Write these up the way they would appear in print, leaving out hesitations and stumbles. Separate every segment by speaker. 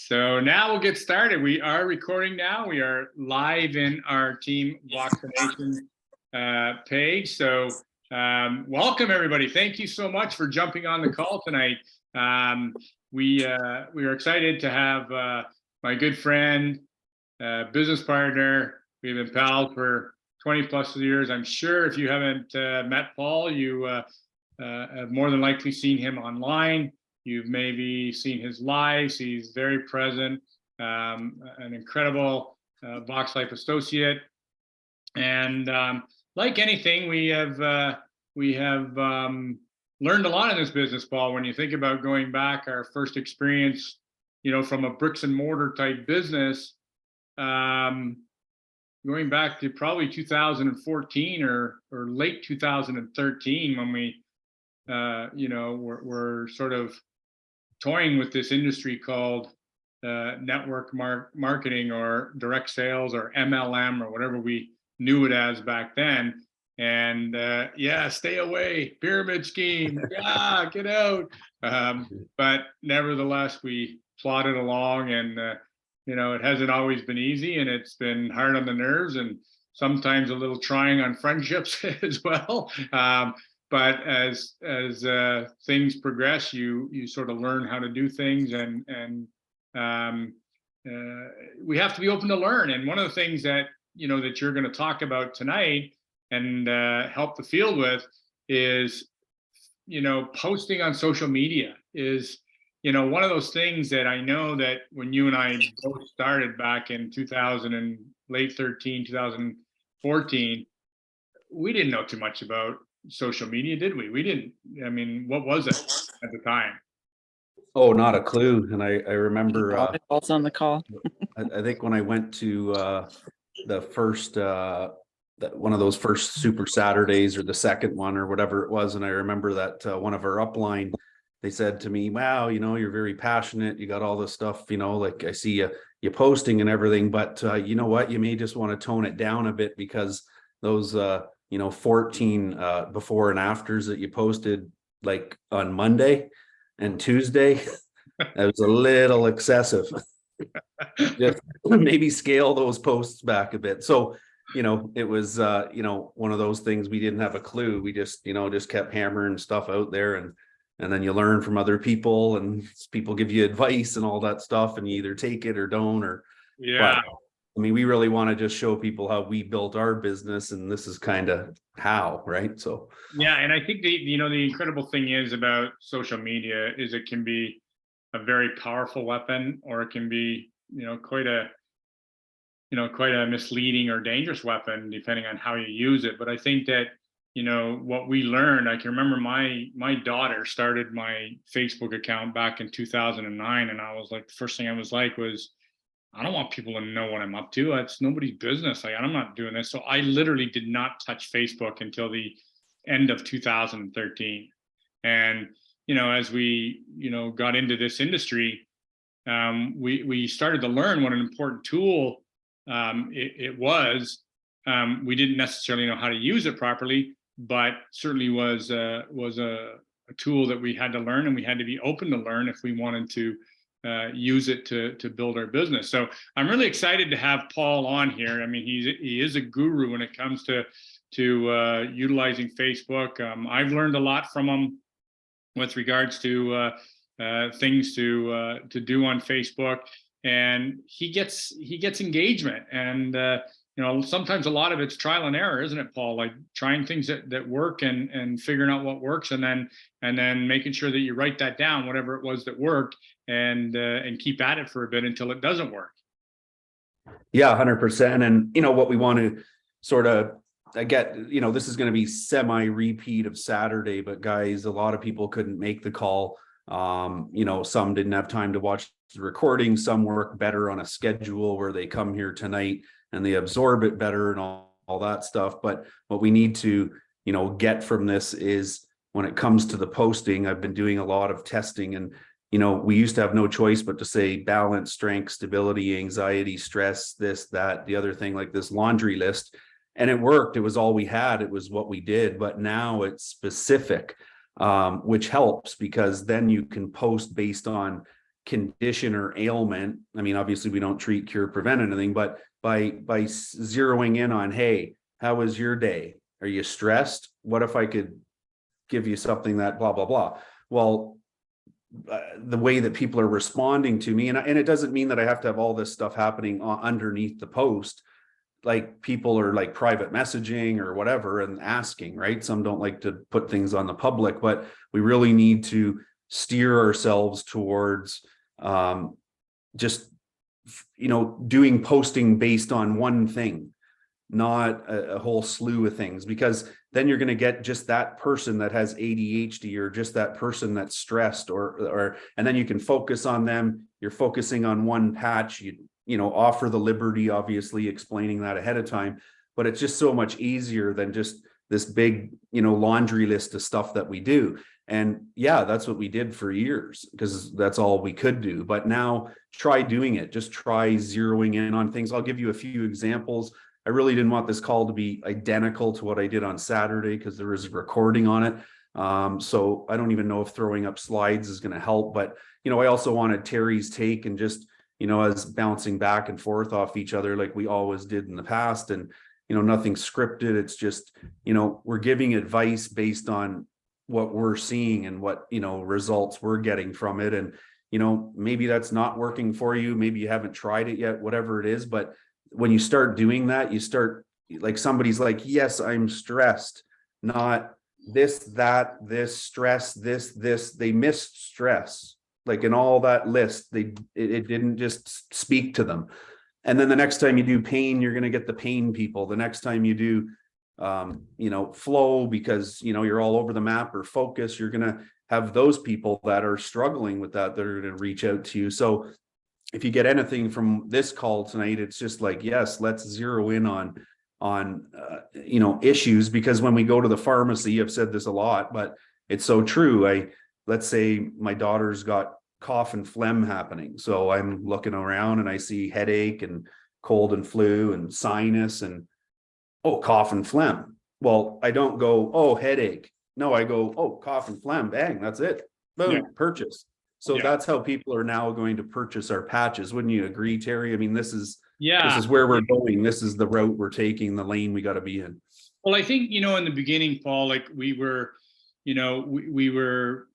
Speaker 1: So now we'll get started. We are recording now. We are live in our Team Vaccination page. So welcome everybody. Thank you so much for jumping on the call tonight. We are excited to have my good friend, business partner. We've been pals for 20 plus years. I'm sure if you haven't met Paul, you have more than likely seen him online. You've maybe seen his lives. He's very present, an incredible VoxLife associate. And like anything, we have learned a lot in this business, Paul. When you think about going back, our first experience, from a bricks and mortar type business, going back to probably 2014 or late 2013, when we, we're sort of toying with this industry called network marketing or direct sales or MLM or whatever we knew it as back then. And stay away, pyramid scheme, get out. But nevertheless, we plodded along, and it hasn't always been easy, and it's been hard on the nerves and sometimes a little trying on friendships as well. But as things progress, you sort of learn how to do things, and we have to be open to learn. And one of the things that that you're going to talk about tonight and help the field with is posting on social media is one of those things that I know that when you and I both started back in 2000 and late 2014, we didn't know too much about social media, did we? We didn't. I mean, what was it at the time?
Speaker 2: Oh, not a clue. And I remember
Speaker 3: also on the call.
Speaker 2: I think when I went to the first one of those first Super Saturdays, or the second one, or whatever it was, and I remember that one of our upline, they said to me, wow, you're very passionate, you got all this stuff, like I see you posting and everything, but you know what, you may just want to tone it down a bit, because those 14 before and afters that you posted like on Monday and Tuesday, that was a little excessive. Just maybe scale those posts back a bit. So it was one of those things. We didn't have a clue. We just just kept hammering stuff out there, and then you learn from other people, and people give you advice and all that stuff, and you either take it or don't. Or
Speaker 1: yeah.
Speaker 2: But, I mean, we really want to just show people how we built our business, and this is kind of how, right? So
Speaker 1: yeah, and I think the incredible thing is about social media is it can be a very powerful weapon, or it can be quite a misleading or dangerous weapon depending on how you use it. But I think that what we learned, I can remember my daughter started my Facebook account back in 2009, and I was like, the first thing I was like was, I don't want people to know what I'm up to. It's nobody's business. Like, I'm not doing this. So I literally did not touch Facebook until the end of 2013. And, as we, got into this industry, we started to learn what an important tool it was. We didn't necessarily know how to use it properly, but certainly was a tool that we had to learn, and we had to be open to learn if we wanted to use it to build our business. So I'm really excited to have Paul on here. I mean, he is a guru when it comes to utilizing Facebook. I've learned a lot from him with regards to things to do on Facebook, and he gets engagement, and sometimes a lot of it's trial and error, isn't it, Paul? Like trying things that work and figuring out what works, and then making sure that you write that down, whatever it was that worked, and keep at it for a bit until it doesn't work.
Speaker 2: Yeah, 100%. And what we want to sort of get, this is going to be semi-repeat of Saturday, but guys, a lot of people couldn't make the call. Some didn't have time to watch the recording. Some work better on a schedule where they come here tonight and they absorb it better and all that stuff. But what we need to, get from this is, when it comes to the posting, I've been doing a lot of testing, and, we used to have no choice but to say balance, strength, stability, anxiety, stress, this, that, the other thing, like this laundry list. And it worked. It was all we had. It was what we did. But now it's specific, which helps, because then you can post based on condition or ailment. I mean, obviously we don't treat, cure, prevent anything, but by zeroing in on, hey, how was your day? Are you stressed? What if I could give you something that blah, blah, blah. Well, the way that people are responding to me, and it doesn't mean that I have to have all this stuff happening underneath the post. Like people are like private messaging or whatever and asking, right? Some don't like to put things on the public, but we really need to steer ourselves towards just, doing posting based on one thing, not a whole slew of things, because then you're going to get just that person that has ADHD or just that person that's stressed and then you can focus on them. You're focusing on one patch. You offer the liberty, obviously explaining that ahead of time, but it's just so much easier than just this big, laundry list of stuff that we do. And yeah, that's what we did for years because that's all we could do. But now try doing it. Just try zeroing in on things. I'll give you a few examples. I really didn't want this call to be identical to what I did on Saturday because there is a recording on it. So I don't even know if throwing up slides is going to help, but I also wanted Terry's take and just, as bouncing back and forth off each other like we always did in the past. And, nothing scripted. It's just, we're giving advice based on what we're seeing and what, results we're getting from it. And, maybe that's not working for you. Maybe you haven't tried it yet, whatever it is. But when you start doing that, you start like somebody's like, yes, I'm stressed, not this, that, this stress, this, they missed stress. Like in all that list, it didn't just speak to them. And then the next time you do pain, you're going to get the pain people. The next time you do, flow because, you're all over the map or focus, you're going to have those people that are struggling with that are going to reach out to you. So if you get anything from this call tonight, it's just like, yes, let's zero in on issues, because when we go to the pharmacy, I've said this a lot, but it's so true. Let's say my daughter's got cough and phlegm happening. So I'm looking around and I see headache and cold and flu and sinus and, cough and phlegm. Well, I don't go, headache. No, I go, cough and phlegm. Bang, that's it. Boom,
Speaker 1: Yeah.
Speaker 2: purchase. So that's how people are now going to purchase our patches. Wouldn't you agree, Terry? I mean, this is where we're going. This is the route we're taking, the lane we got to be in.
Speaker 1: Well, I think, in the beginning, Paul, like we were, we were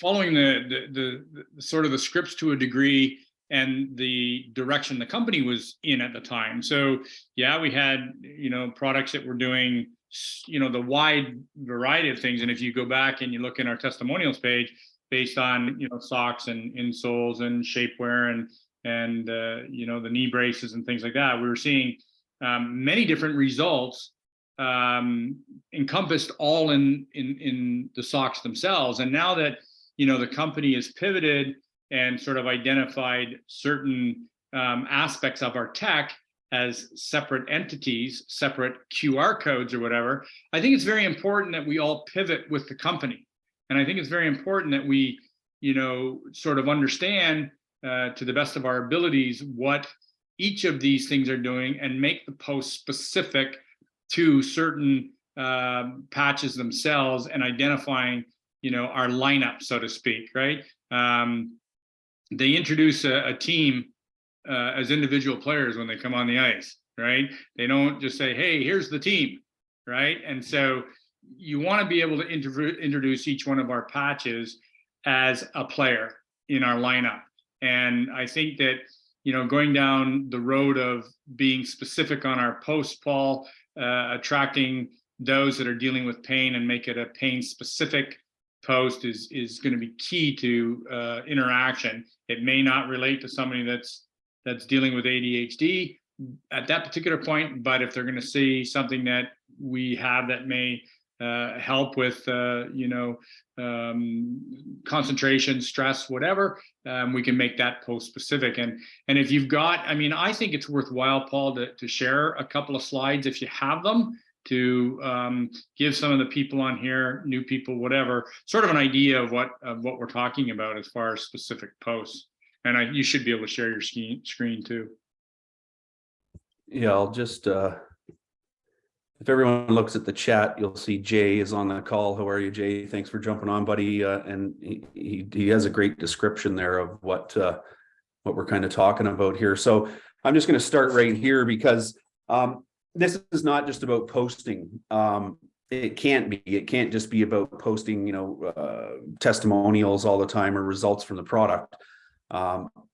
Speaker 1: following the sort of the scripts to a degree and the direction the company was in at the time. So yeah, we had, products that were doing, the wide variety of things. And if you go back and you look in our testimonials page, based on socks and insoles and shapewear and the knee braces and things like that, we were seeing many different results encompassed all in the socks themselves. And now that the company has pivoted and sort of identified certain aspects of our tech as separate entities, separate QR codes or whatever, I think it's very important that we all pivot with the company. And I think it's very important that we, sort of understand to the best of our abilities what each of these things are doing and make the post specific to certain patches themselves and identifying, our lineup, so to speak, right? They introduce a team as individual players when they come on the ice, right? They don't just say, hey, here's the team, right? And so you want to be able to introduce each one of our patches as a player in our lineup. And I think that, going down the road of being specific on our post, Paul, attracting those that are dealing with pain and make it a pain specific post is going to be key to interaction. It may not relate to somebody that's dealing with ADHD at that particular point, but if they're going to see something that we have that may help with concentration, stress, whatever, we can make that post specific. And if you've got, I think it's worthwhile, Paul, to share a couple of slides if you have them, to give some of the people on here, new people, whatever, sort of an idea of what we're talking about as far as specific posts. And you should be able to share your screen too.
Speaker 2: Yeah, I'll just if everyone looks at the chat, you'll see Jay is on the call. How are you, Jay? Thanks for jumping on, buddy. And he has a great description there of what we're kind of talking about here. So I'm just going to start right here because this is not just about posting. It can't be. It can't just be about posting, testimonials all the time or results from the product.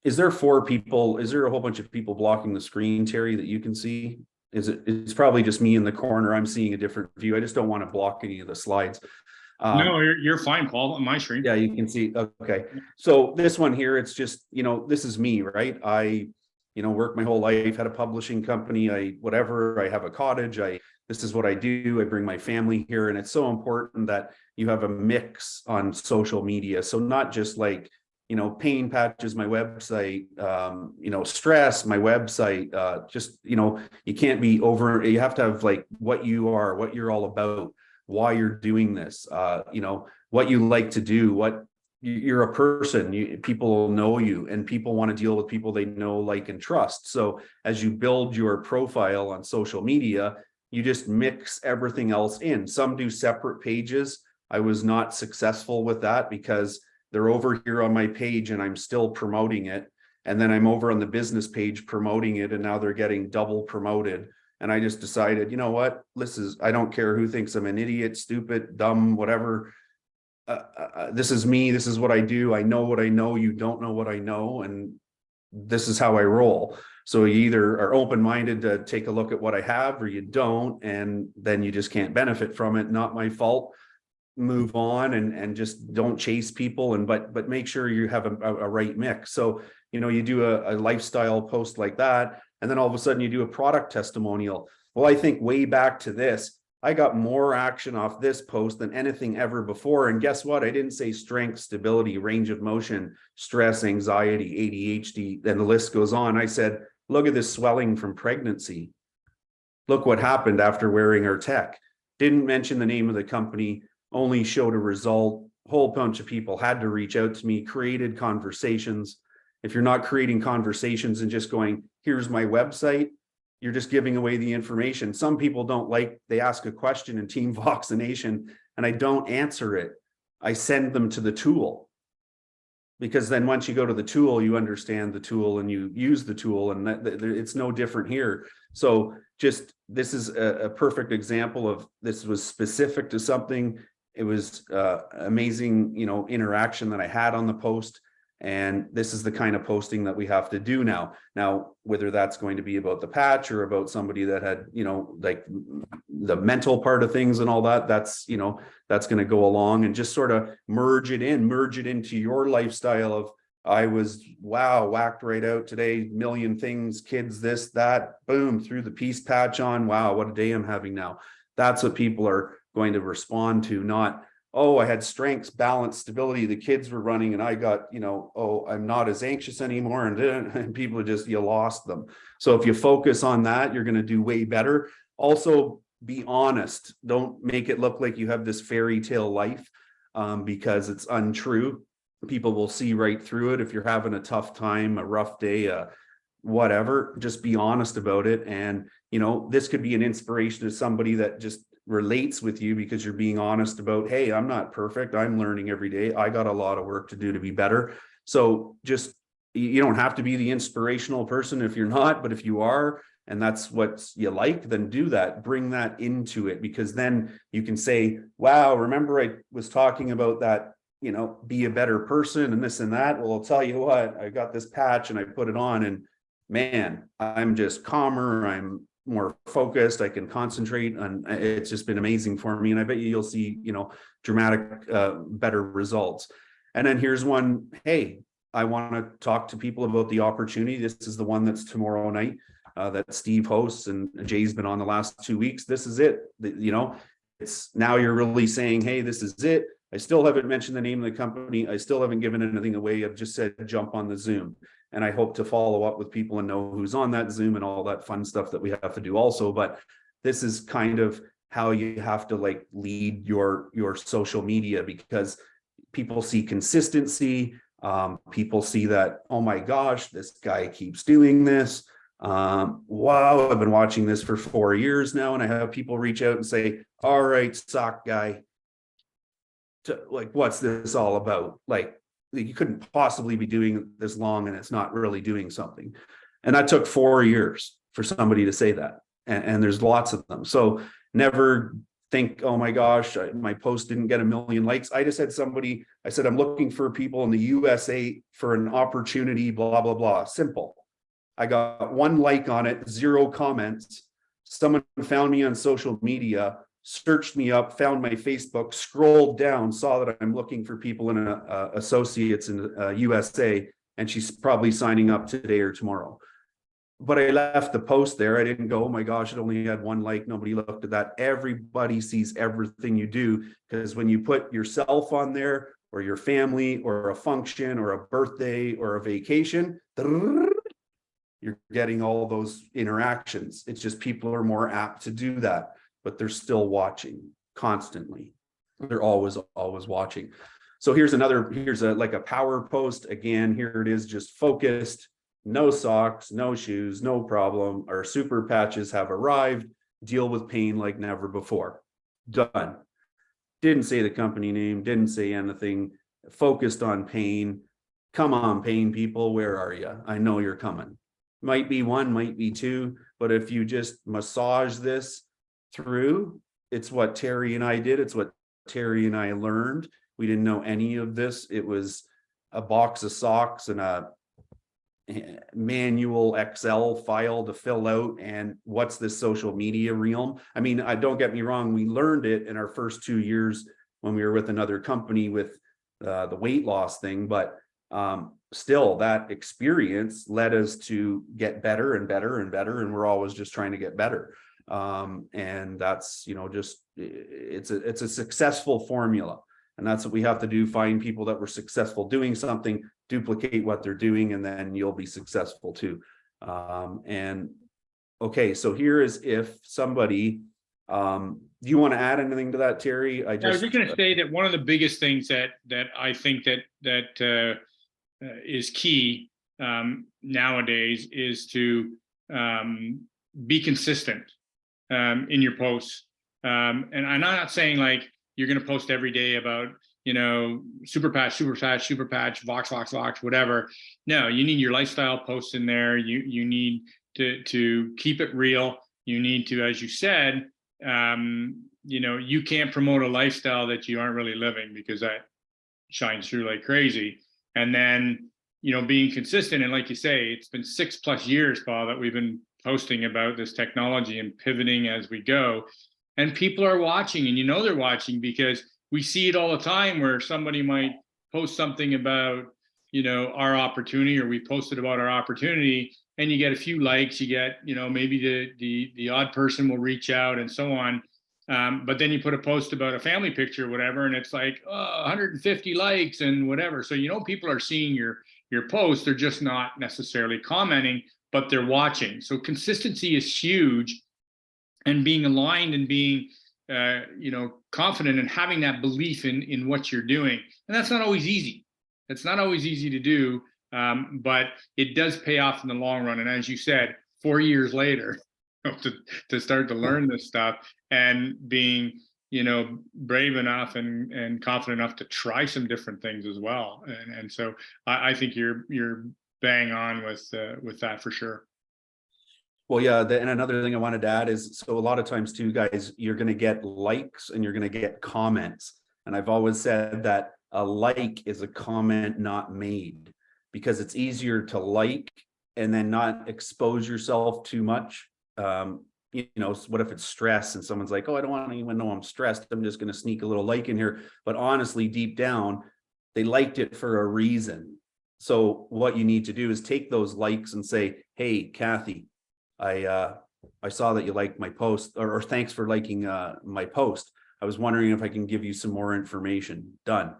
Speaker 2: Is there 4 people? Is there a whole bunch of people blocking the screen, Terry, that you can see? It's probably just me in the corner. I'm seeing a different view. I just don't want to block any of the slides.
Speaker 1: No, you're fine, Paul, on my screen.
Speaker 2: Yeah, you can see. Okay. So this one here, it's just, this is me, right? I, worked my whole life, had a publishing company, I have a cottage. This is what I do. I bring my family here. And it's so important that you have a mix on social media. So not just like, pain patches, my website, stress, my website, you can't be over, you have to have like what you are, what you're all about, why you're doing this, what you like to do, what you're a person, people know you, and people want to deal with people they know, like, and trust. So as you build your profile on social media, you just mix everything else in. Some do separate pages. I was not successful with that because they're over here on my page and I'm still promoting it. And then I'm over on the business page promoting it, and now they're getting double promoted. And I just decided, you know what, I don't care who thinks I'm an idiot, stupid, dumb, whatever. This is me. This is what I do. I know what I know. You don't know what I know. And this is how I roll. So you either are open-minded to take a look at what I have, or you don't, and then you just can't benefit from it. Not my fault. Move on and just don't chase people, but make sure you have a right mix. So you do a lifestyle post like that, and then all of a sudden you do a product testimonial. Well, I think way back to this, I got more action off this post than anything ever before. And guess what? I didn't say strength, stability, range of motion, stress, anxiety, ADHD, and the list goes on. I said, look at this swelling from pregnancy. Look what happened after wearing our tech. Didn't mention the name of the company, only showed a result. Whole bunch of people had to reach out to me, created conversations. If you're not creating conversations and just going, here's my website, you're just giving away the information. Some people don't like, they ask a question in Team Voxination and I don't answer it. I send them to the tool, because then once you go to the tool, you understand the tool and you use the tool, and it's no different here. So just, this is a perfect example of, this was specific to something. It was amazing, interaction that I had on the post. And this is the kind of posting that we have to do now. Now, whether that's going to be about the patch or about somebody that had, like the mental part of things and all that, that's going to go along, and just sort of merge it into your lifestyle of, I was, whacked right out today, million things, kids, this, that, boom, threw the peace patch on. Wow, what a day I'm having now. That's what people are going to respond to, not, oh, I had strengths, balance, stability, the kids were running and I got, oh, I'm not as anxious anymore. And people just, you lost them. So if you focus on that, you're going to do way better. Also, be honest. Don't make it look like you have this fairy tale life, because it's untrue. People will see right through it. If you're having a tough time, a rough day, whatever, just be honest about it. And, this could be an inspiration to somebody that just relates with you, because you're being honest about, hey, I'm not perfect. I'm learning every day. I got a lot of work to do to be better. So just, you don't have to be the inspirational person if you're not, but if you are, and that's what you like, then do that, bring that into it, because then you can say, wow, remember I was talking about that, be a better person and this and that. Well, I'll tell you what, I got this patch and I put it on, and man, I'm just calmer. I'm more focused. I can concentrate, and it's just been amazing for me. And I bet you'll see, dramatic, better results. And then here's one. Hey, I want to talk to people about the opportunity. This is the one that's tomorrow night, that Steve hosts, and Jay's been on the last 2 weeks. This is it. It's now you're really saying, hey, this is it. I still haven't mentioned the name of the company. I still haven't given anything away. I've just said, jump on the Zoom. And I hope to follow up with people and know who's on that Zoom and all that fun stuff that we have to do also. But this is kind of how you have to like lead your social media, because people see consistency. People see that, oh my gosh, this guy keeps doing this. Wow, I've been watching this for 4 years now, and I have people reach out and say, all right, sock guy, like, what's this all about? Like, you couldn't possibly be doing this long and it's not really doing something. And that took 4 years for somebody to say that. And there's lots of them. So never think, oh my gosh, my post didn't get 1 million likes. I just had somebody, I said, I'm looking for people in the USA for an opportunity, blah, blah, blah. Simple. I got 1 like on it, 0 comments. Someone found me on social media, searched me up, found my Facebook, scrolled down, saw that I'm looking for people in associates in USA, and she's probably signing up today or tomorrow. But I left the post there. I didn't go, oh my gosh, it only had 1 like. Nobody looked at that. Everybody sees everything you do, because when you put yourself on there, or your family, or a function, or a birthday, or a vacation, you're getting all those interactions. It's just people are more apt to do that, but they're still watching constantly. They're always watching. So here's like a power post. Again, here it is, just focused, no socks, no shoes, no problem. Our super patches have arrived. Deal with pain like never before. Done. Didn't say the company name, didn't say anything, focused on pain. Come on, pain people, where are you? I know you're coming. Might be 1, might be 2, but if you just massage this through, it's what Terry and I did. It's what Terry and I learned. We didn't know any of this. It was a box of socks and a manual Excel file to fill out. And what's this social media realm? I mean, don't get me wrong. We learned it in our first 2 years when we were with another company with the weight loss thing, but still that experience led us to get better and better and better, and we're always just trying to get better. And that's, just it's a successful formula, and that's what we have to do: find people that were successful doing something, duplicate what they're doing, and then you'll be successful too. And okay, so here is, if somebody do you want to add anything to that, Terry?
Speaker 1: I was just going to say that one of the biggest things that I think that is key nowadays is to be consistent in your posts. And I'm not saying like you're going to post every day about, super patch, Vox, whatever. No, you need your lifestyle posts in there. You need to keep it real. You need to, as you said, you can't promote a lifestyle that you aren't really living, because that shines through like crazy. And then, being consistent. And like you say, it's been 6+ years, Paul, that we've been posting about this technology and pivoting as we go. And people are watching, and they're watching, because we see it all the time where somebody might post something about, our opportunity, or we posted about our opportunity, and you get a few likes, you get, maybe the odd person will reach out and so on. But then you put a post about a family picture or whatever, and it's like 150 likes and whatever. So, people are seeing your post. They're just not necessarily commenting, but they're watching. So consistency is huge, and being aligned and being, confident and having that belief in what you're doing. And that's not always easy. It's not always easy to do, but it does pay off in the long run. And as you said, 4 years later, to start to learn this stuff, and being, brave enough and confident enough to try some different things as well. And so I think you're bang on with that for sure.
Speaker 2: Well, yeah, and another thing I wanted to add is, so a lot of times too, guys, you're going to get likes and you're going to get comments. And I've always said that a like is a comment not made, because it's easier to like and then not expose yourself too much. What if it's stress and someone's like, oh, I don't want anyone to know I'm stressed, I'm just going to sneak a little like in here. But honestly, deep down, they liked it for a reason. So what you need to do is take those likes and say, hey, Kathy, I saw that you liked my post, or thanks for liking my post. I was wondering if I can give you some more information. Done.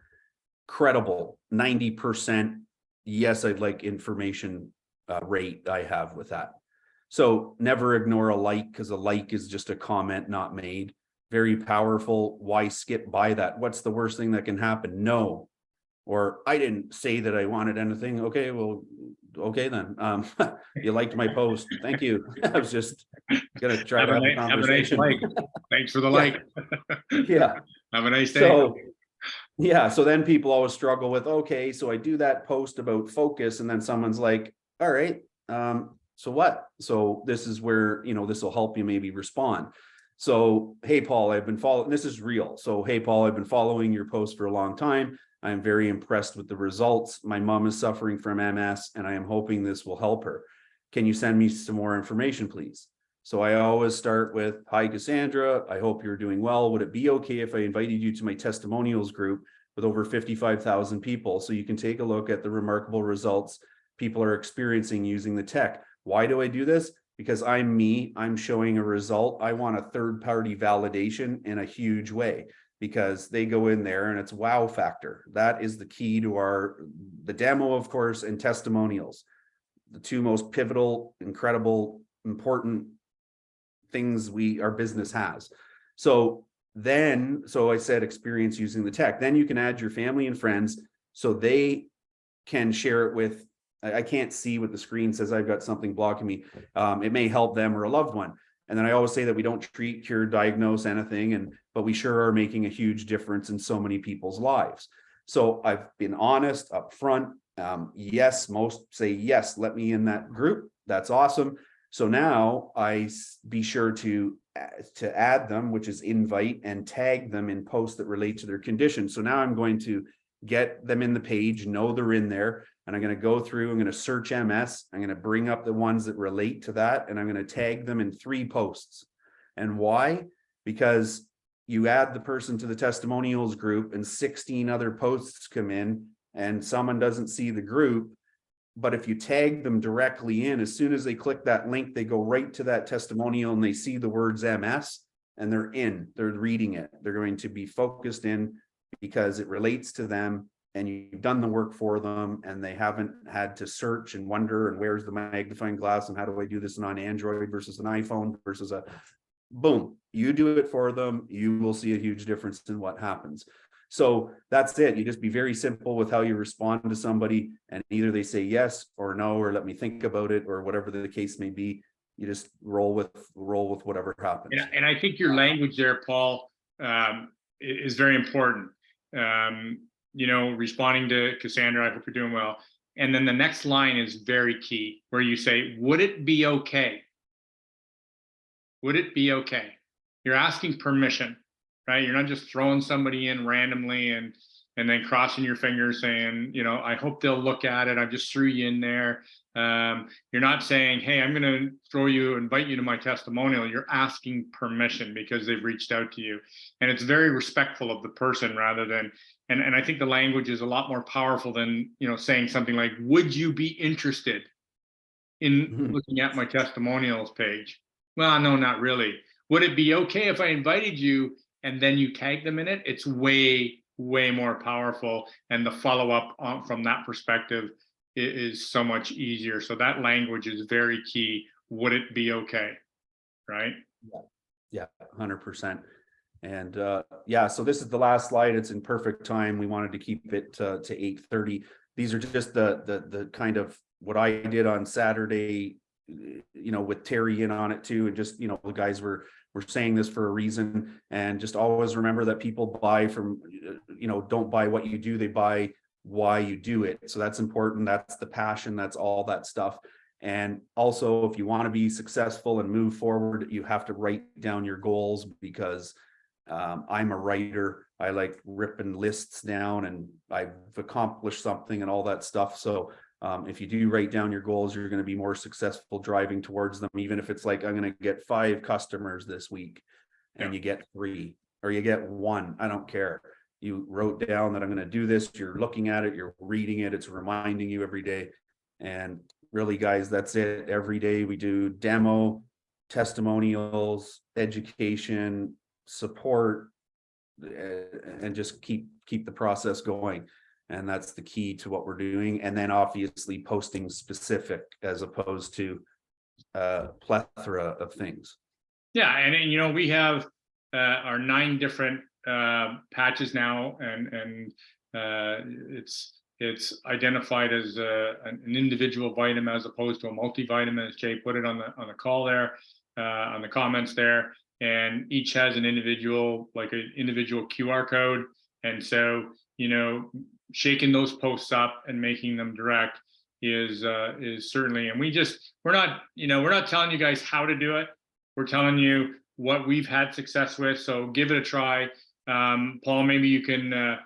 Speaker 2: Credible. 90% yes, I'd like information rate I have with that. So never ignore a like, because a like is just a comment not made. Very powerful. Why skip by that? What's the worst thing that can happen? No. Or I didn't say that I wanted anything. Okay, well, okay then, you liked my post. Thank you. I was just gonna try to have a
Speaker 1: Have a nice
Speaker 2: conversation.
Speaker 1: like. Thanks for the
Speaker 2: Yeah.
Speaker 1: like.
Speaker 2: Yeah.
Speaker 1: Have a nice day.
Speaker 2: So, yeah, so then people always struggle with, okay, so I do that post about focus and then someone's like, all right, so what? So this is where, this will help you maybe respond. So, hey, Paul, I've been following, this is real. So, hey, Paul, I've been following your post for a long time. I'm very impressed with the results. My mom is suffering from MS and I am hoping this will help her. Can you send me some more information, please? So I always start with, hi, Cassandra, I hope you're doing well. Would it be okay if I invited you to my testimonials group with over 55,000 people so you can take a look at the remarkable results people are experiencing using the tech? Why do I do this? Because I'm me, I'm showing a result. I want a third-party validation in a huge way because they go in there and it's wow factor. That is the key to the demo, of course, and testimonials. The two most pivotal, incredible, important things our business has. So I said experience using the tech. Then you can add your family and friends so they can share it with, I can't see what the screen says. I've got something blocking me. It may help them or a loved one. And then I always say that we don't treat, cure, diagnose anything, but we sure are making a huge difference in so many people's lives. So I've been honest up front. Yes, most say yes, let me in that group. That's awesome. So now I be sure to add them, which is invite, and tag them in posts that relate to their condition. So now I'm going to get them in the page, know they're in there, and I'm going to go through, I'm going to search MS, I'm going to bring up the ones that relate to that, and I'm going to tag them in 3 posts. And why? Because you add the person to the testimonials group and 16 other posts come in and someone doesn't see the group. But if you tag them directly in, as soon as they click that link, they go right to that testimonial and they see the words MS and they're reading it. They're going to be focused in because it relates to them and you've done the work for them and they haven't had to search and wonder, and where's the magnifying glass and how do I do this on Android versus an iPhone versus boom, you do it for them. You will see a huge difference in what happens. So that's it. You just be very simple with how you respond to somebody, and either they say yes or no, or let me think about it, or whatever the case may be. You just roll with whatever happens.
Speaker 1: Yeah, and I think your language there, Paul, is very important. Responding to Cassandra, I hope you're doing well. And then the next line is very key, where you say, would it be okay? Would it be okay? You're asking permission, right? You're not just throwing somebody in randomly and then crossing your fingers saying, I hope they'll look at it. I just threw you in there. You're not saying, hey, I'm going to invite you to my testimonial. You're asking permission because they've reached out to you. And it's very respectful of the person rather than, and I think the language is a lot more powerful than, saying something like, would you be interested in looking at my testimonials page? Well, no, not really. Would it be okay if I invited you and then you tag them in it? It's way, way more powerful. And the follow-up from that perspective is so much easier. So that language is very key. Would it be okay? Right?
Speaker 2: Yeah, 100%. And so this is the last slide. It's in perfect time. We wanted to keep it to 8:30. These are just the kind of what I did on Saturday, with Terry in on it too. And just, the guys were saying this for a reason. And just always remember that people buy from, don't buy what you do, they buy why you do it. So that's important. That's the passion. That's all that stuff. And also, if you want to be successful and move forward, you have to write down your goals, because I'm a writer. I like ripping lists down and I've accomplished something and all that stuff. So if you do write down your goals, you're going to be more successful driving towards them, even if it's like, I'm going to get 5 customers this week and you get 3 or you get 1. I don't care. You wrote down that I'm going to do this. You're looking at it, you're reading it. It's reminding you every day. And really, guys, that's it. Every day we do demo, testimonials, education, support, and just keep the process going. And that's the key to what we're doing. And then obviously posting specific as opposed to a plethora of things.
Speaker 1: Yeah, and we have our 9 different patches now, and it's it's identified as an individual vitamin as opposed to a multivitamin, as Jay put it on the call there, on the comments there. And each has an individual, like an individual QR code. And so, shaking those posts up and making them direct is certainly, and we're not telling you guys how to do it. We're telling you what we've had success with. So give it a try. Paul, maybe you can,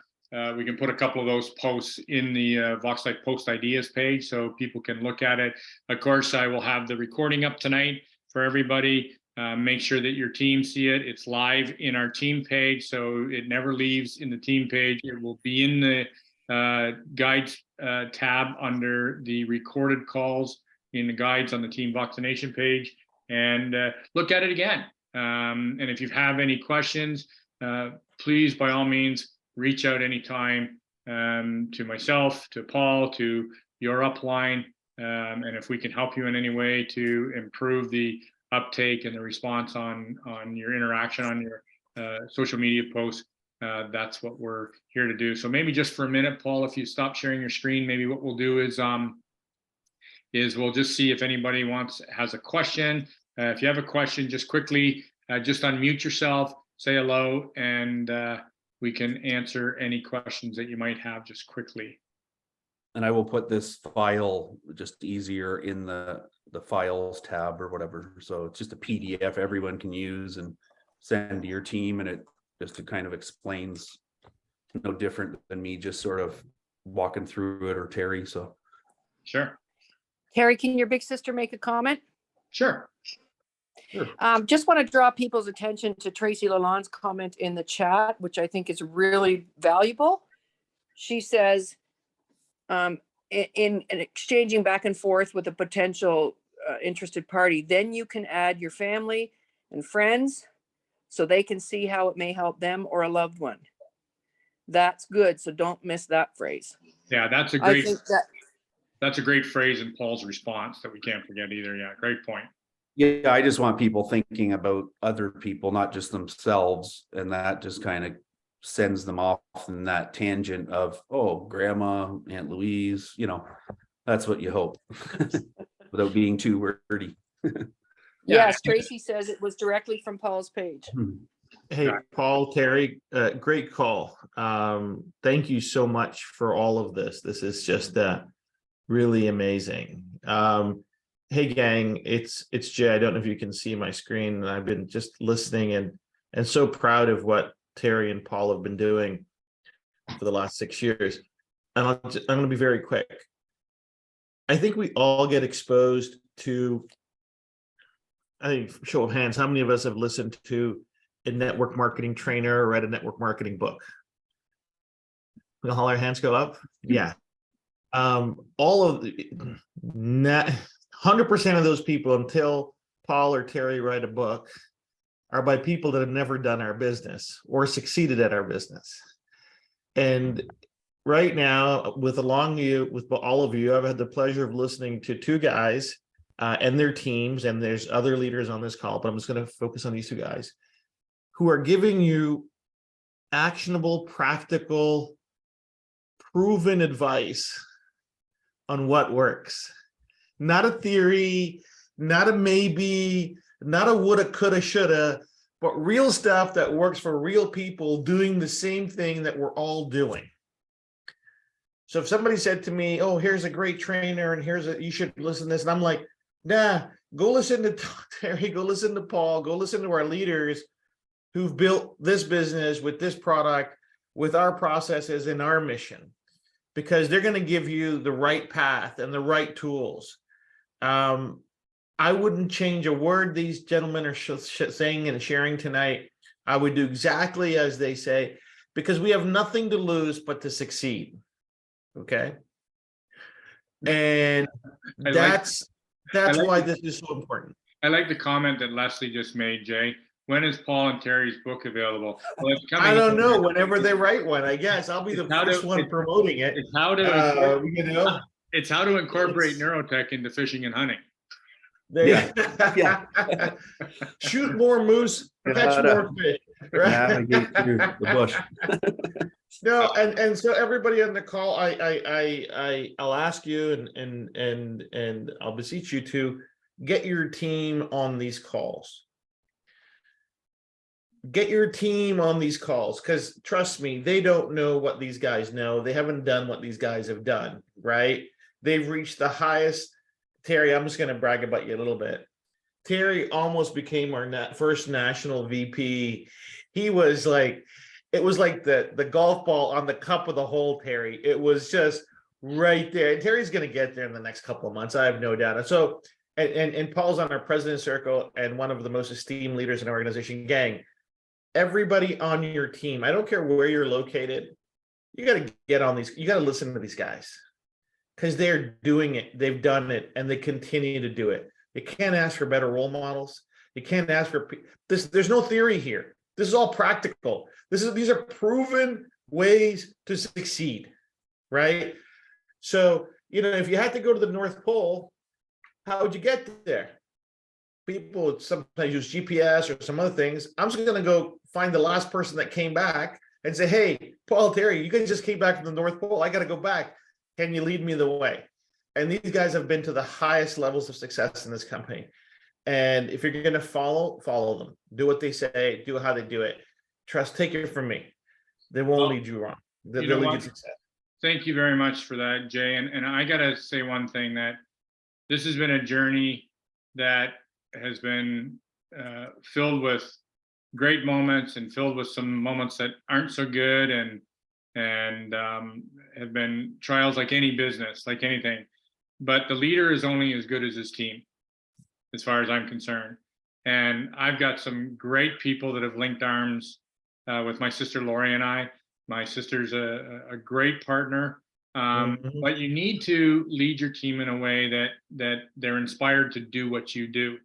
Speaker 1: we can put a couple of those posts in the Voxlite post ideas page so people can look at it. Of course, I will have the recording up tonight for everybody. Make sure that your team see it. It's live in our team page, so it never leaves in the team page. It will be in the guides tab under the recorded calls in the guides on the Team Vaccination page, and look at it again. And if you have any questions, please, by all means, reach out anytime to myself, to Paul, to your upline, and if we can help you in any way to improve the uptake and the response on your interaction on your social media posts, that's what we're here to do. So maybe just for a minute, Paul, if you stop sharing your screen, maybe what we'll do is we'll just see if anybody has a question. If you have a question, just quickly, just unmute yourself, say hello, and we can answer any questions that you might have just quickly.
Speaker 2: And I will put this file just easier in the files tab or whatever. So it's just a PDF everyone can use and send to your team, and it kind of explains, no different than me just sort of walking through it, or Terry. So
Speaker 1: sure.
Speaker 3: Terry, can your big sister make a comment?
Speaker 1: Sure.
Speaker 3: Just want to draw people's attention to Tracy Lalonde's comment in the chat, which I think is really valuable. She says, in exchanging back and forth with a potential interested party, then you can add your family and friends so they can see how it may help them or a loved one. That's good. So don't miss that phrase.
Speaker 1: Yeah, that's a great phrase in Paul's response that we can't forget either. Yeah, great point.
Speaker 2: Yeah, I just want people thinking about other people, not just themselves, and that just kind of sends them off in that tangent of, oh, grandma, Aunt Louise, that's what you hope without being too wordy.
Speaker 3: Yes, Tracy says it was directly from Paul's page.
Speaker 4: Hey, Paul, Terry, great call. Thank you so much for all of this. This is just really amazing. Hey, gang, it's Jay. I don't know if you can see my screen, and I've been just listening and so proud of what Terry and Paul have been doing for the last 6 years. And I'm going to be very quick. I think we all get exposed to, I think, show of hands, how many of us have listened to a network marketing trainer or read a network marketing book? Will all our hands go up? Yeah. All of the 100% of those people, until Paul or Terry write a book, are by people that have never done our business or succeeded at our business. And right now, with all of you, I've had the pleasure of listening to two guys and their teams, and there's other leaders on this call, but I'm just going to focus on these two guys who are giving you actionable, practical, proven advice on what works. Not a theory, not a maybe, not a woulda, coulda, shoulda, but real stuff that works for real people doing the same thing that we're all doing. So if somebody said to me, oh, here's a great trainer and you should listen to this, and I'm like, nah, go listen to Terry, go listen to Paul, go listen to our leaders who've built this business with this product, with our processes and our mission, because they're going to give you the right path and the right tools. I wouldn't change a word these gentlemen are saying and sharing tonight. I would do exactly as they say, because we have nothing to lose but to succeed. Okay. And that's why this is so important.
Speaker 1: I like the comment that Leslie just made, Jay. When is Paul and Terry's book available? Well, it's coming.
Speaker 4: I don't know. Whenever they write one, I guess I'll be the first one promoting it.
Speaker 1: It's how to incorporate neurotech into fishing and hunting.
Speaker 4: Yeah. Shoot more moose, catch more fish. Right?
Speaker 2: Navigate through the bush.
Speaker 4: No, and so everybody on the call, I'll ask you and I'll beseech you to get your team on these calls. Get your team on these calls, because trust me, they don't know what these guys know. They haven't done what these guys have done, right? They've reached the highest. Terry, I'm just going to brag about you a little bit. Terry almost became our first national VP. He was like, it was like the golf ball on the cup of the hole, Terry. It was just right there. And Terry's going to get there in the next couple of months. I have no doubt. And so, and Paul's on our president circle and one of the most esteemed leaders in our organization. Gang, everybody on your team, I don't care where you're located, you got to get on these, you got to listen to these guys because they're doing it. They've done it and they continue to do it. You can't ask for better role models. You can't ask for this. There's no theory here. This is all practical. These are proven ways to succeed, right? So, if you had to go to the North Pole, how would you get there? People sometimes use GPS or some other things. I'm just going to go find the last person that came back and say, hey, Paul, Terry, you guys just came back from the North Pole. I got to go back. Can you lead me the way? And these guys have been to the highest levels of success in this company. And if you're going to follow them, do what they say, do how they do it. Trust, take it from me. They won't lead you wrong. They'll lead you to success.
Speaker 1: Thank you very much for that, Jay. And I got to say one thing, that this has been a journey that has been filled with great moments and filled with some moments that aren't so good and have been trials like any business, like anything. But the leader is only as good as his team, as far as I'm concerned. And I've got some great people that have linked arms with my sister Lori and I. My sister's a great partner. But you need to lead your team in a way that they're inspired to do what you do.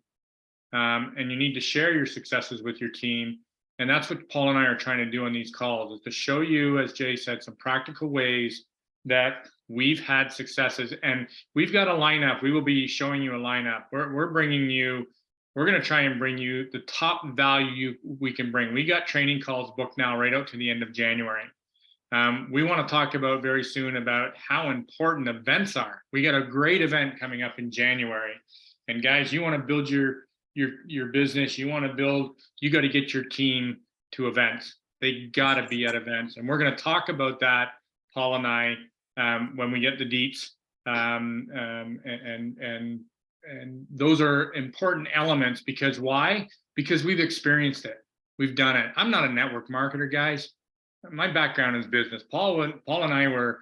Speaker 1: And you need to share your successes with your team. And that's what Paul and I are trying to do on these calls, is to show you, as Jay said, some practical ways that we've had successes. And we've got a lineup. We will be showing you a lineup. We're bringing you, we're going to try and bring you the top value we can bring. We got training calls booked now right out to the end of January. We want to talk about very soon about how important events are. We got a great event coming up in January. And guys, you want to build your business, you got to get your team to events. They got to be at events. And we're going to talk about that, Paul and I, when we get the deets. And those are important elements, because why? Because we've experienced it. We've done it. I'm not a network marketer, guys. My background is business. Paul and I were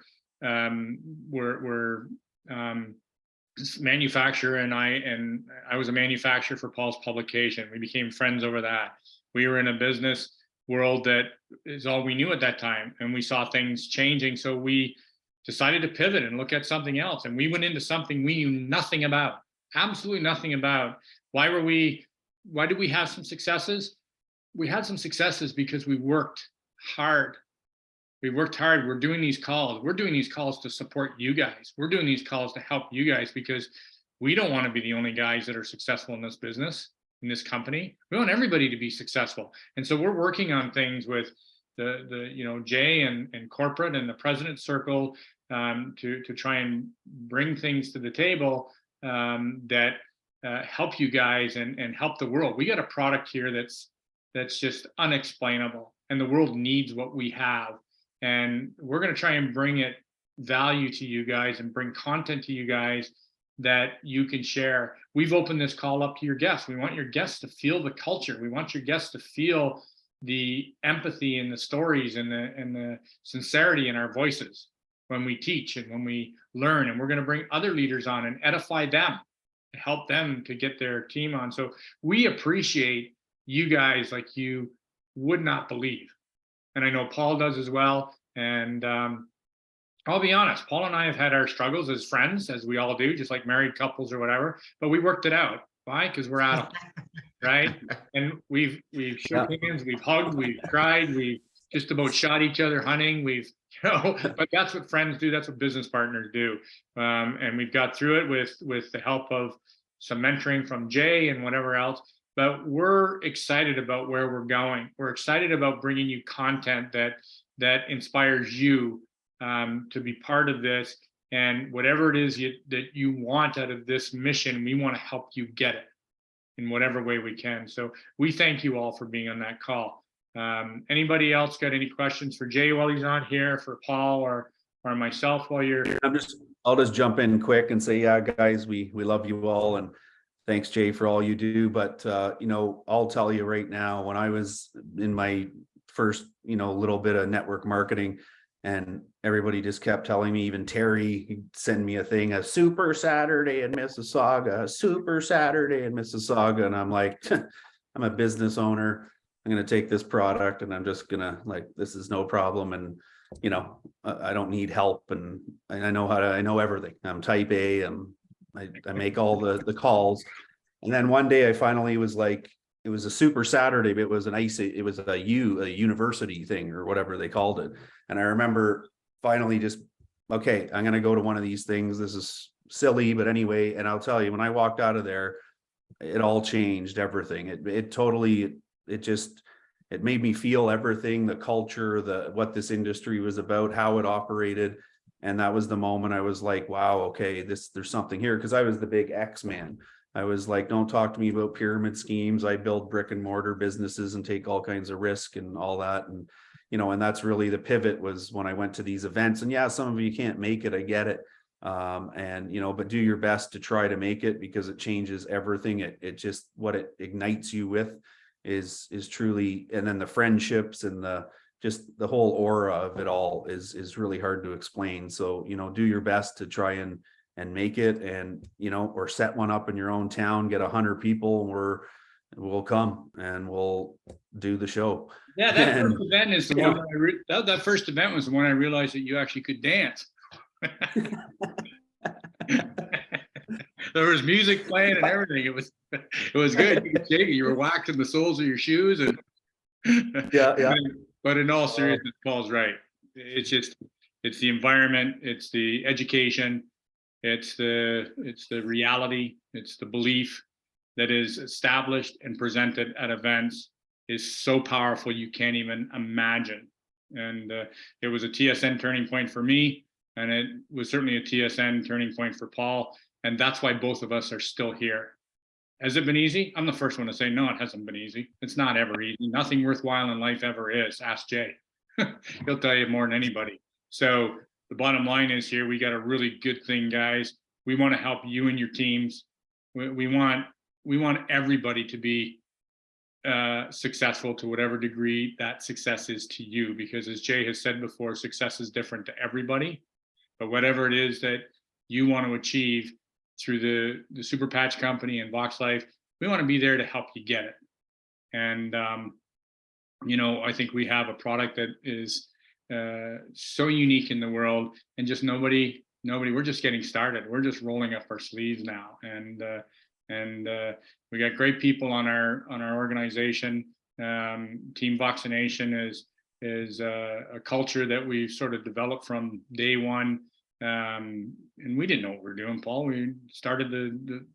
Speaker 1: manufacturer, and I was a manufacturer for Paul's publication. We became friends over that. We were in a business world that is all we knew at that time, and we saw things changing. So we decided to pivot and look at something else. And we went into something we knew nothing about, absolutely nothing about. Why did we have some successes? We had some successes because we worked hard. We're doing these calls. We're doing these calls to support you guys. We're doing these calls to help you guys, because we don't want to be the only guys that are successful in this business, in this company. We want everybody to be successful. And so we're working on things with the Jay and corporate and the president circle to try and bring things to the table that help you guys and help the world. We got a product here that's just unexplainable, and the world needs what we have. And we're going to try and bring it value to you guys and bring content to you guys that you can share. We've opened this call up to your guests. We want your guests to feel the culture. We want your guests to feel the empathy and the stories and the sincerity in our voices when we teach and when we learn. And we're going to bring other leaders on and edify them, to help them to get their team on. So we appreciate you guys like you would not believe. And I know Paul does as well. And I'll be honest, Paul and I have had our struggles as friends, as we all do, just like married couples or whatever, but we worked it out. Why? Because we're adults, right? And we've shook hands, we've hugged, we've cried, we've just about shot each other hunting. But that's what friends do. That's what business partners do. And we've got through it with the help of some mentoring from Jay and whatever else. But we're excited about where we're going. We're excited about bringing you content that that inspires you to be part of this. And whatever it is that you want out of this mission, we want to help you get it in whatever way we can. So we thank you all for being on that call. Anybody else got any questions for Jay while he's on here, for Paul or myself while you're?
Speaker 2: I'll just jump in quick and say, yeah, guys, we love you all, and thanks, Jay, for all you do. But I'll tell you right now, when I was in my first, little bit of network marketing, and everybody just kept telling me, even Terry, he'd send me a thing, a super Saturday in Mississauga, a super Saturday in Mississauga. And I'm like, I'm a business owner. I'm going to take this product and I'm just going to, like, this is no problem. And, I don't need help. And I know everything. I'm type A, and I make all the calls. And then one day I finally was like, it was a super Saturday, but it was a university thing or whatever they called it. And I remember finally just, okay, I'm going to go to one of these things. This is silly, but anyway. And I'll tell you, when I walked out of there, it all changed everything. It made me feel everything, the culture, what this industry was about, how it operated. And that was the moment I was like, wow, okay, there's something here. Cause I was the big X man. I was like, don't talk to me about pyramid schemes. I build brick and mortar businesses and take all kinds of risk and all that. And, and that's really the pivot, was when I went to these events. And yeah, some of you can't make it, I get it. But do your best to try to make it, because it changes everything. It just, what it ignites you with is truly, and then the friendships and the whole aura of it all is really hard to explain. So, do your best to try and make it, and, or set one up in your own town, get 100 people, and we'll come and we'll do the show.
Speaker 1: Yeah, that first event is the one that first event was the one I realized that you actually could dance. There was music playing and everything. It was good. You could shake it. You were waxing the soles of your shoes, and
Speaker 2: yeah.
Speaker 1: But in all seriousness, Paul's right. It's the environment, it's the education, it's the reality, it's the belief that is established and presented at events is so powerful you can't even imagine. And it was a TSN turning point for me, and it was certainly a TSN turning point for Paul. And that's why both of us are still here. Has it been easy? I'm the first one to say, no, it hasn't been easy. It's not ever easy. Nothing worthwhile in life ever is. Ask Jay. He'll tell you more than anybody. So the bottom line is, here, we got a really good thing, guys. We want to help you and your teams. We want everybody to be successful to whatever degree that success is to you, because as Jay has said before, success is different to everybody. But whatever it is that you want to achieve through the Super Patch Company and Vox Life, we want to be there to help you get it. And I think we have a product that is so unique in the world, and just nobody, we're just getting started. We're just rolling up our sleeves now. And we got great people on our organization. Team Voxination is a culture that we've sort of developed from day one. And we didn't know what we were doing, Paul. We started the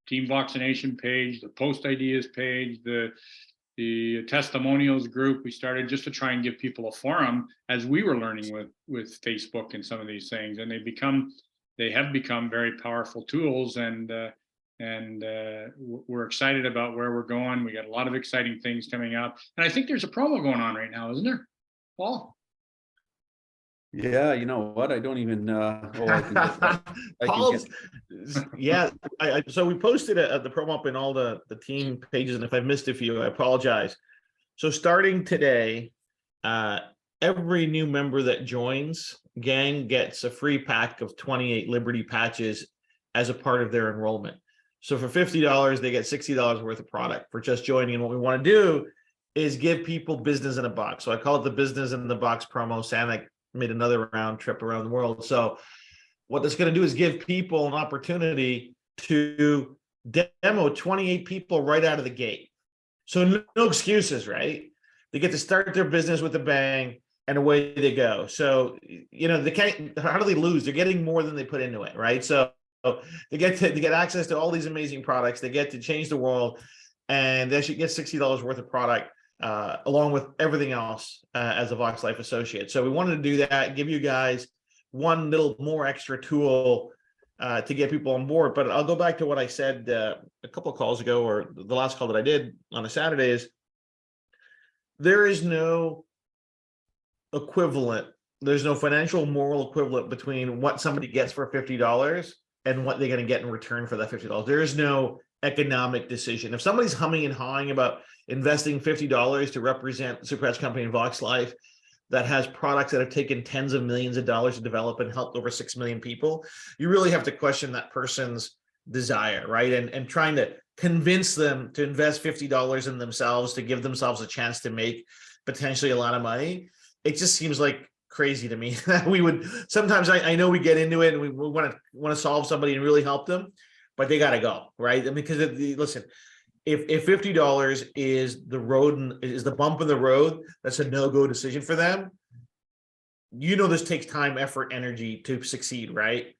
Speaker 1: Team Voxination page, the Post Ideas page, the testimonials group. We started just to try and give people a forum as we were learning with Facebook and some of these things, and they have become very powerful tools. And we're excited about where we're going. We got a lot of exciting things coming up, and I think there's a promo going on right now, isn't there, Paul?
Speaker 2: Yeah, you know what? I don't even.
Speaker 4: Yeah. So we posted the promo up in all the team pages, and if I missed a few, I apologize. So starting today, every new member that joins Gang gets a free pack of 28 Liberty patches as a part of their enrollment. So for $50, they get $60 worth of product for just joining. And what we want to do is give people business in a box. So I call it the business in the box promo. Sanic made another round trip around the world. So what that's going to do is give people an opportunity to demo 28 people right out of the gate. So no excuses, right? They get to start their business with a bang, and away they go. So, they can't, how do they lose? They're getting more than they put into it, right? So they get access to all these amazing products. They get to change the world, and they should get $60 worth of product along with everything else as a Vox Life associate. So we wanted to do that, give you guys one little more extra tool to get people on board. But I'll go back to what I said a couple of calls ago, or the last call that I did on a Saturday, is there is no equivalent. There's no financial moral equivalent between what somebody gets for $50 and what they're going to get in return for that $50. There is no economic decision. If somebody's humming and hawing about investing $50 to represent the Super Patch Company in Vox Life that has products that have taken tens of millions of dollars to develop and helped over 6 million people, you really have to question that person's desire, right? And trying to convince them to invest $50 in themselves to give themselves a chance to make potentially a lot of money. It just seems like crazy to me. We would sometimes, I know we get into it and we want to solve somebody and really help them, but they got to go, right? I mean, because listen, if $50 is the road, is the bump in the road, that's a no-go decision for them. This takes time, effort, energy to succeed, right?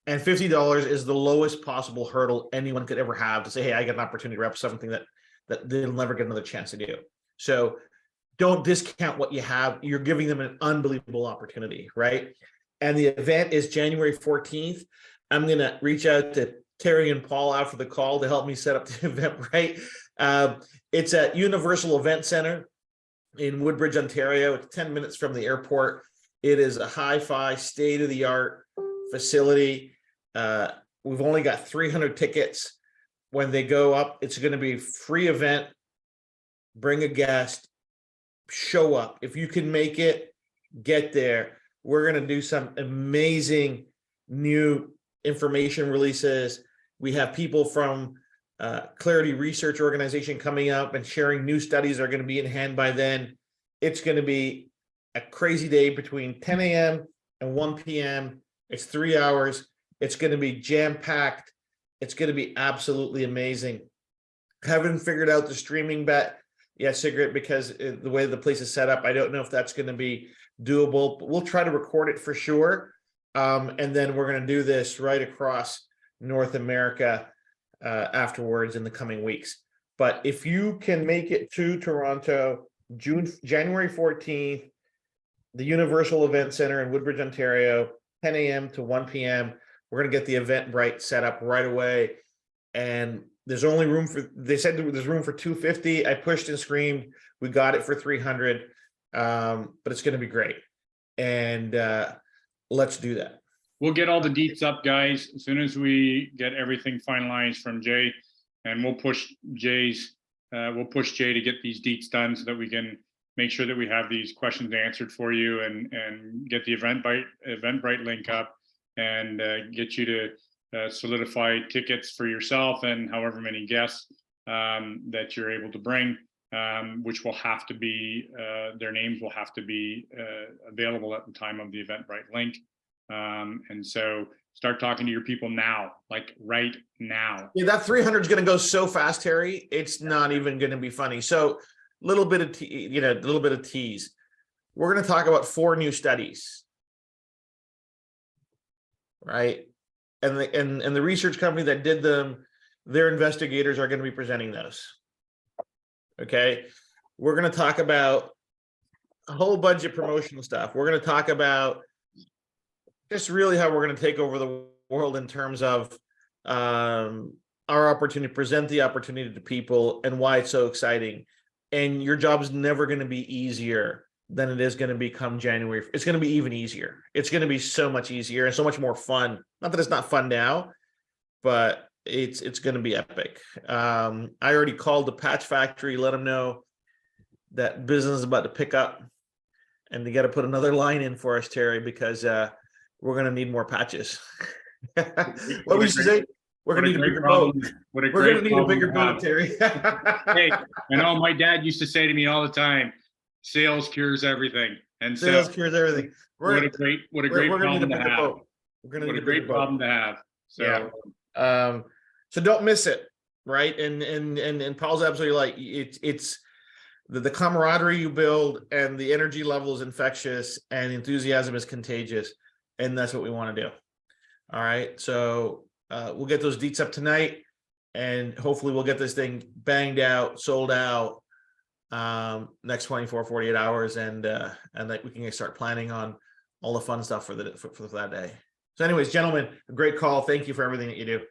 Speaker 4: And $50 is the lowest possible hurdle anyone could ever have to say, hey, I get an opportunity to rep something that they'll never get another chance to do. So don't discount what you have. You're giving them an unbelievable opportunity, right? And the event is January 14th. I'm going to reach out to Terry and Paul after the call to help me set up the event, right? It's at Universal Event Center in Woodbridge, Ontario. It's 10 minutes from the airport. It is a hi-fi, state-of-the-art facility. We've only got 300 tickets. When they go up, it's going to be a free event. Bring a guest. Show up. If you can make it, get there. We're going to do some amazing new information releases. We have people from Clarity Research Organization coming up and sharing new studies that are going to be in hand by then. It's going to be a crazy day between 10 a.m. and 1 p.m. It's 3 hours. It's going to be jam-packed. It's going to be absolutely amazing. Haven't figured out the streaming bet yet, Sigrid, because the way the place is set up, I don't know if that's going to be doable, but we'll try to record it for sure. And then we're going to do this right across North America afterwards in the coming weeks. But if you can make it to Toronto, January 14th, the Universal Event Center in Woodbridge, Ontario, 10 a.m. to 1 p.m. We're going to get the Eventbrite set up right away. And there's only room for, they said there's room for 250. I pushed and screamed. We got it for 300. But it's going to be great. And let's do that.
Speaker 1: We'll get all the deets up, guys, as soon as we get everything finalized from Jay, and we'll push Jay to get these deets done so that we can make sure that we have these questions answered for you and get the Eventbrite link up and get you to solidify tickets for yourself and however many guests that you're able to bring, which will have to be, their names will have to be available at the time of the Eventbrite link. And so start talking to your people now, like right now.
Speaker 4: Yeah, that 300 is going to go so fast, Terry. It's not even going to be funny. So a little bit of tease. We're going to talk about 4 new studies, right? And the research company that did them, their investigators are going to be presenting those. Okay, we're going to talk about a whole bunch of promotional stuff. We're going to talk about just really how we're going to take over the world in terms of our opportunity to present the opportunity to people and why it's so exciting. And your job is never going to be easier than it is going to become January. It's going to be even easier. It's going to be so much easier and so much more fun. Not that it's not fun now, but it's going to be epic. I already called the Patch Factory, let them know that business is about to pick up, and they got to put another line in for us, Terry, because we're going to need more patches. What we used to say, we're going to need a bigger boat. We're going to need a bigger boat, Terry.
Speaker 1: Hey, I know my dad used to say to me all the time, sales cures everything. And
Speaker 4: sales
Speaker 1: so
Speaker 4: cures everything.
Speaker 1: what a great problem to have.
Speaker 4: We're going to
Speaker 1: What
Speaker 4: need
Speaker 1: a great problem to have. So
Speaker 4: yeah. So don't miss it, right? And Paul's absolutely right. It's the camaraderie you build and the energy level is infectious and enthusiasm is contagious. And that's what we want to do. All right. So we'll get those deets up tonight, and hopefully we'll get this thing banged out, sold out next 24, 48 hours, and that we can start planning on all the fun stuff for that day. So anyways, gentlemen, a great call. Thank you for everything that you do.